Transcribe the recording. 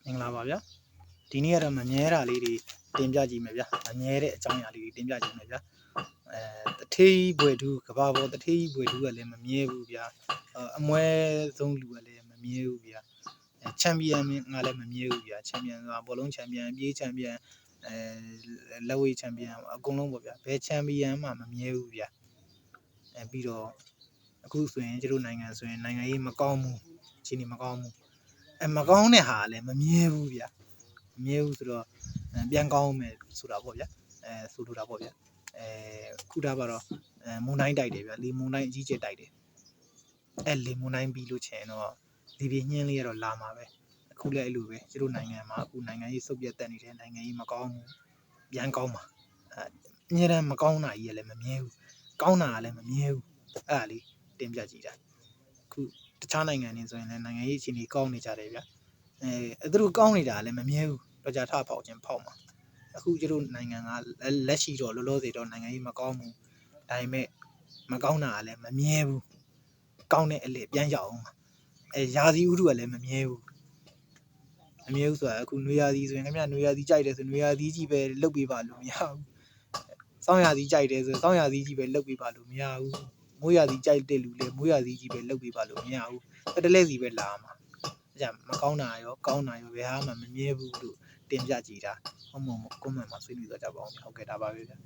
မင်္ဂလာပါဗျာဒီနေ့ကတော့မမြဲတာလေးတွေတင်ပြကြည့်မယ်ဗျာမမြဲတဲ့အကြောင်းအရာလေးတွေတင်ပြကြည့်မယ်ဗျာတထေးဘွယ်ထူးကဘာပေါ်တထေးဘွယ်ထူးကလည်းမမြဲဘူးဗျာအမွဲဆုံးလူကလည်းမမြဲဘူးဗျာချန်ပီယံကလည်းမမြဲဘူးဗျာချန်ပီယံဆိုတာဘောလုံးချန်ပီယံပြေးချန်ပီယံလက်ဝှေ့ချန်ပီယံအကုန်လုံးပေါ့ဗျာဘယ်ချန်ပီယံမှမမြဲဘူးဗျာပြီးတော့အခုဆိုရင်ကျတို့နိုင်ငံဆိုရင်နိုင်ငံရေးမကောင်းဘူးအခြေအနေမကောင်းဘူးမကောင်းတဲ့ဟာလည်းမမြဲဘူးဗျာမမြဲဘူးဆိုတော့ပြန်ကောင်းမယ်ဆိုတာပေါ့ဗျာဆိုလိုတာပေါ့ဗျာခုဒါပါတော့မုန်တိုင်းတိုက်တယ်ဗျာလေမုန်တိုင်းအကြီးကျယ်တိုက်တယ်လေမုန်တိုင်းပြီးလို့ချင်တော့ဒီပြင်းညင်းလေးကတော့လာမှာပဲအခုလည်းအဲ့လိုပဲကျတို့နိုင်ငံမှာအခုနိုင်ငံရေးစုပ်ပြတ်တက်နေတဲ့နိုင်ငံရေးမကောင်းဘူးပြန်ကောင်းမှာအများတန်းမကောင်းတာကြီးလည်းမမြဲဘူးကောင်းတာလည်းမမြဲဘူးအဲ့ဒါလေးတင်ပြကြည့်တာခုတခြားနိုင်ငံတွေဆိုရင်လည်းနိုင်ငံရေးအခြေအနေကောင်းနေကြတယ်ဗျာသူတို့ကောင်းနေတာလည်းမမြဲဘူးတော့ကြာထဖောက်ခြင်းဖောက်မှာအခုကျတို့နိုင်ငံကလက်ရှိတော့လောလောဆယ်တော့နိုင်ငံရေးမကောင်းဘူးဒါပေမဲ့မကောင်းတာလည်းမမြဲဘူးကောင်းတဲ့အလေပြန်ရောက်အောင်ရာသီဥတုကလည်းမမြဲဘူးဆိုတာအခုနွေရာသီဆိုရင်ခင်ဗျနွေရာသီကြိုက်တယ်ဆိုနွေရာသီကြီးပဲလုတ်ပေးပါလို့မရဘူးစောင်းရာသီကြိုက်တယ်ဆိုစောင်းရာသီကြီးပဲလုတ်ပေးပါလို့မရဘူးမိုးရာသီကြိုက်တဲ့လူလည်းမိုးရာသီကြီးပဲလုတ်ပေးပါလို့မရဘူးတလဲစီပဲလာမှာအဲ့ကြမကောင်းတာရောကောင်းတာရောဘယ်ဟာမှမမြဲဘူးလို့တင်ပြကြည့်တာဟုတ်မဟုတ်ကွန်မန့်မှာဆွေးနွေးကြပါအောင်ဟုတ်ကဲ့ဒါပါပဲဗျာ